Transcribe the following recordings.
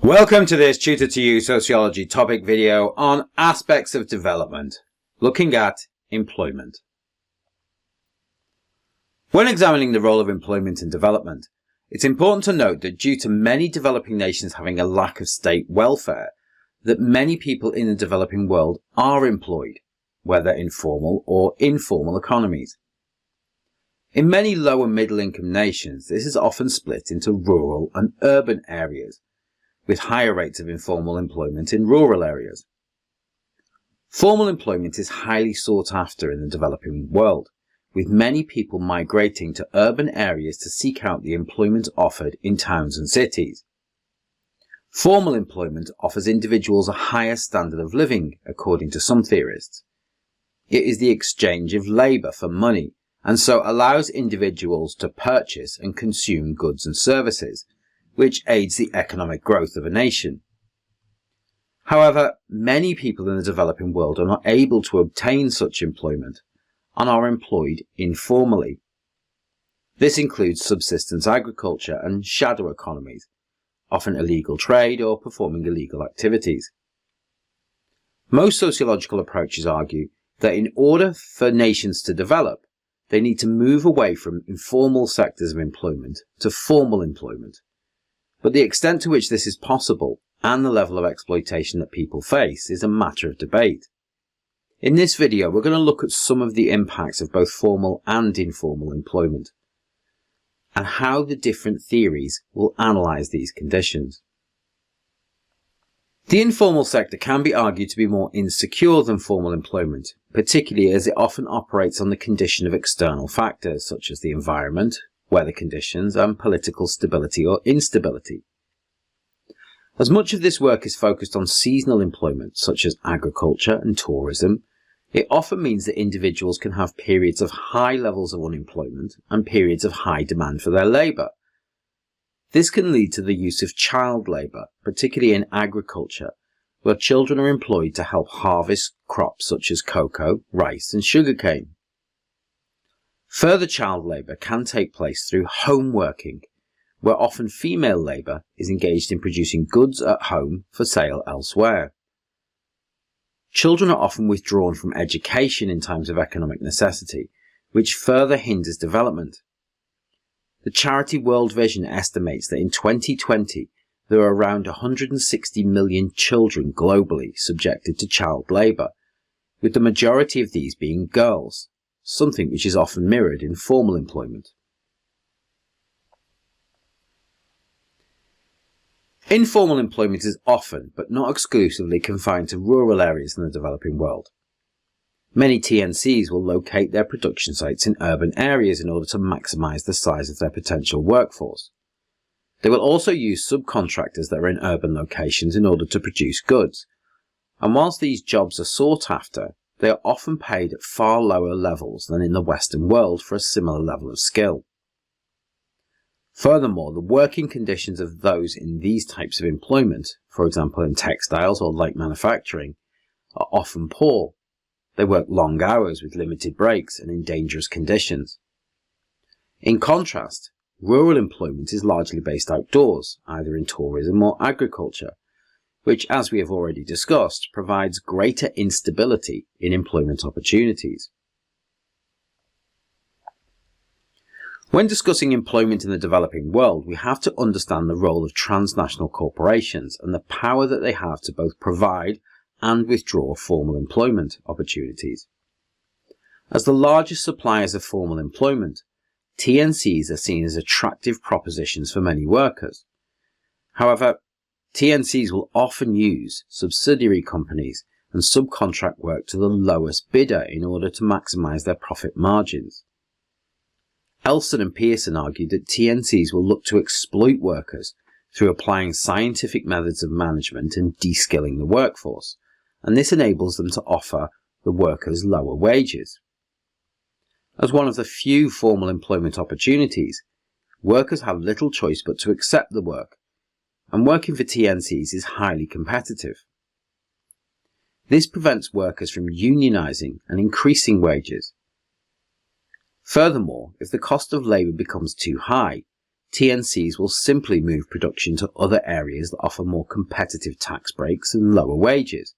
Welcome to this Tutor to You Sociology topic video on aspects of development, looking at employment. When examining the role of employment in development, it's important to note that due to many developing nations having a lack of state welfare, that many people in the developing world are employed, whether in formal or informal economies. In many low and middle income nations, this is often split into rural and urban areas, with higher rates of informal employment in rural areas. Formal employment is highly sought after in the developing world, with many people migrating to urban areas to seek out the employment offered in towns and cities. Formal employment offers individuals a higher standard of living, according to some theorists. It is the exchange of labour for money, and so allows individuals to purchase and consume goods and services, which aids the economic growth of a nation. However, many people in the developing world are not able to obtain such employment and are employed informally. This includes subsistence agriculture and shadow economies, often illegal trade or performing illegal activities. Most sociological approaches argue that in order for nations to develop, they need to move away from informal sectors of employment to formal employment. But the extent to which this is possible and the level of exploitation that people face is a matter of debate. In this video, we're going to look at some of the impacts of both formal and informal employment and how the different theories will analyse these conditions. The informal sector can be argued to be more insecure than formal employment, particularly as it often operates on the condition of external factors such as the environment, weather conditions, and political stability or instability. As much of this work is focused on seasonal employment, such as agriculture and tourism, it often means that individuals can have periods of high levels of unemployment and periods of high demand for their labour. This can lead to the use of child labour, particularly in agriculture, where children are employed to help harvest crops such as cocoa, rice, and sugarcane. Further child labour can take place through home working, where often female labour is engaged in producing goods at home for sale elsewhere. Children are often withdrawn from education in times of economic necessity, which further hinders development. The charity World Vision estimates that in 2020 there are around 160 million children globally subjected to child labour, with the majority of these being girls, something which is often mirrored in formal employment. Informal employment is often, but not exclusively, confined to rural areas in the developing world. Many TNCs will locate their production sites in urban areas in order to maximise the size of their potential workforce. They will also use subcontractors that are in urban locations in order to produce goods, and whilst these jobs are sought after, they are often paid at far lower levels than in the Western world for a similar level of skill. Furthermore, the working conditions of those in these types of employment, for example in textiles or light manufacturing, are often poor. They work long hours with limited breaks and in dangerous conditions. In contrast, rural employment is largely based outdoors, either in tourism or agriculture, which, as we have already discussed, provides greater instability in employment opportunities. When discussing employment in the developing world, we have to understand the role of transnational corporations and the power that they have to both provide and withdraw formal employment opportunities. As the largest suppliers of formal employment, TNCs are seen as attractive propositions for many workers. However, TNCs will often use subsidiary companies and subcontract work to the lowest bidder in order to maximise their profit margins. Elson and Pearson argued that TNCs will look to exploit workers through applying scientific methods of management and de-skilling the workforce, and this enables them to offer the workers lower wages. As one of the few formal employment opportunities, workers have little choice but to accept the work, and working for TNCs is highly competitive. This prevents workers from unionising and increasing wages. Furthermore, if the cost of labour becomes too high, TNCs will simply move production to other areas that offer more competitive tax breaks and lower wages,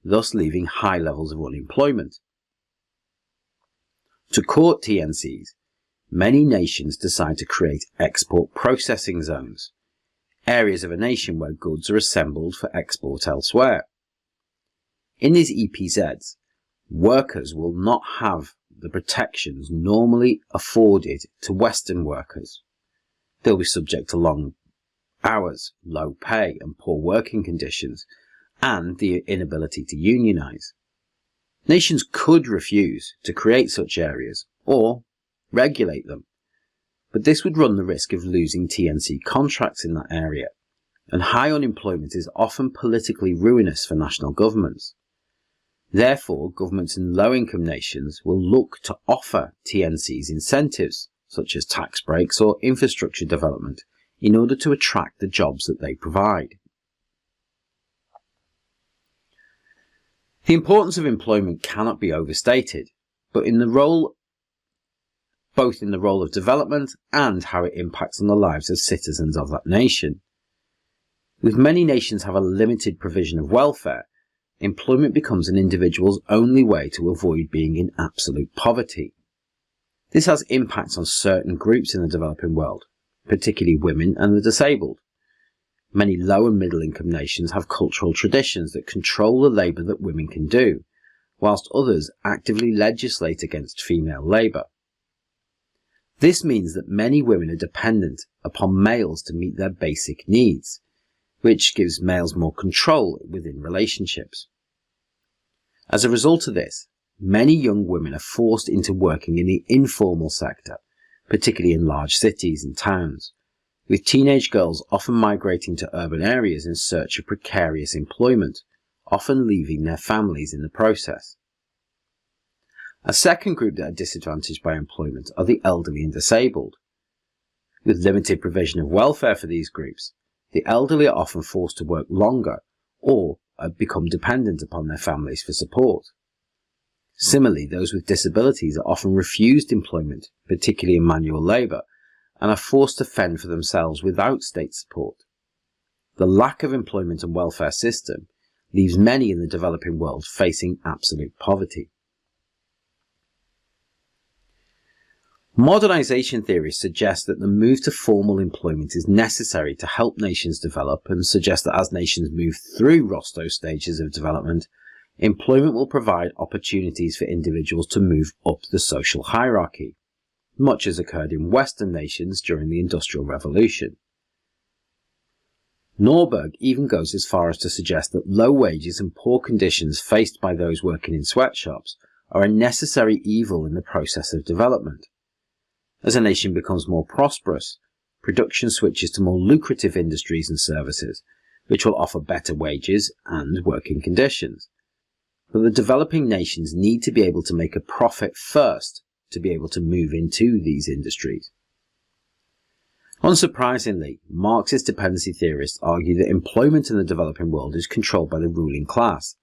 thus leaving high levels of unemployment. To court TNCs, many nations decide to create export processing zones, areas of a nation where goods are assembled for export elsewhere. In these EPZs, workers will not have the protections normally afforded to Western workers. They'll be subject to long hours, low pay and poor working conditions, and the inability to unionize. Nations could refuse to create such areas or regulate them, but this would run the risk of losing TNC contracts in that area, and high unemployment is often politically ruinous for national governments. Therefore, governments in low-income nations will look to offer TNCs incentives, such as tax breaks or infrastructure development, in order to attract the jobs that they provide. The importance of employment cannot be overstated, both in the role of development and how it impacts on the lives of citizens of that nation. With many nations have a limited provision of welfare, employment becomes an individual's only way to avoid being in absolute poverty. This has impacts on certain groups in the developing world, particularly women and the disabled. Many low and middle income nations have cultural traditions that control the labour that women can do, whilst others actively legislate against female labour. This means that many women are dependent upon males to meet their basic needs, which gives males more control within relationships. As a result of this, many young women are forced into working in the informal sector, particularly in large cities and towns, with teenage girls often migrating to urban areas in search of precarious employment, often leaving their families in the process. A second group that are disadvantaged by employment are the elderly and disabled. With limited provision of welfare for these groups, the elderly are often forced to work longer or become dependent upon their families for support. Similarly, those with disabilities are often refused employment, particularly in manual labour, and are forced to fend for themselves without state support. The lack of employment and welfare system leaves many in the developing world facing absolute poverty. Modernisation theories suggest that the move to formal employment is necessary to help nations develop, and suggest that as nations move through Rostow's stages of development, employment will provide opportunities for individuals to move up the social hierarchy, much as occurred in Western nations during the Industrial Revolution. Norberg even goes as far as to suggest that low wages and poor conditions faced by those working in sweatshops are a necessary evil in the process of development. As a nation becomes more prosperous, production switches to more lucrative industries and services, which will offer better wages and working conditions. But the developing nations need to be able to make a profit first to be able to move into these industries. Unsurprisingly, Marxist dependency theorists argue that employment in the developing world is controlled by the ruling class,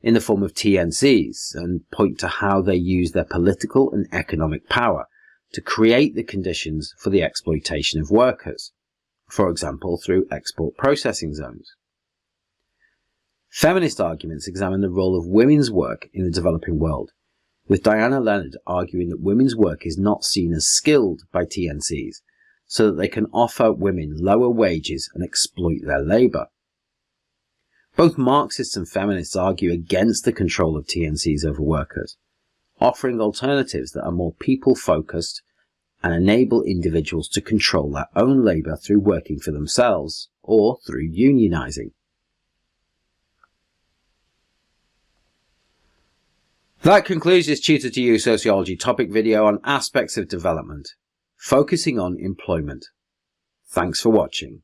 in the form of TNCs, and point to how they use their political and economic power to create the conditions for the exploitation of workers, for example through export processing zones. Feminist arguments examine the role of women's work in the developing world, with Diana Leonard arguing that women's work is not seen as skilled by TNCs, so that they can offer women lower wages and exploit their labour. Both Marxists and feminists argue against the control of TNCs over workers, offering alternatives that are more people-focused and enable individuals to control their own labour through working for themselves or through unionising. That concludes this Tutor to You Sociology topic video on aspects of development, focusing on employment. Thanks for watching.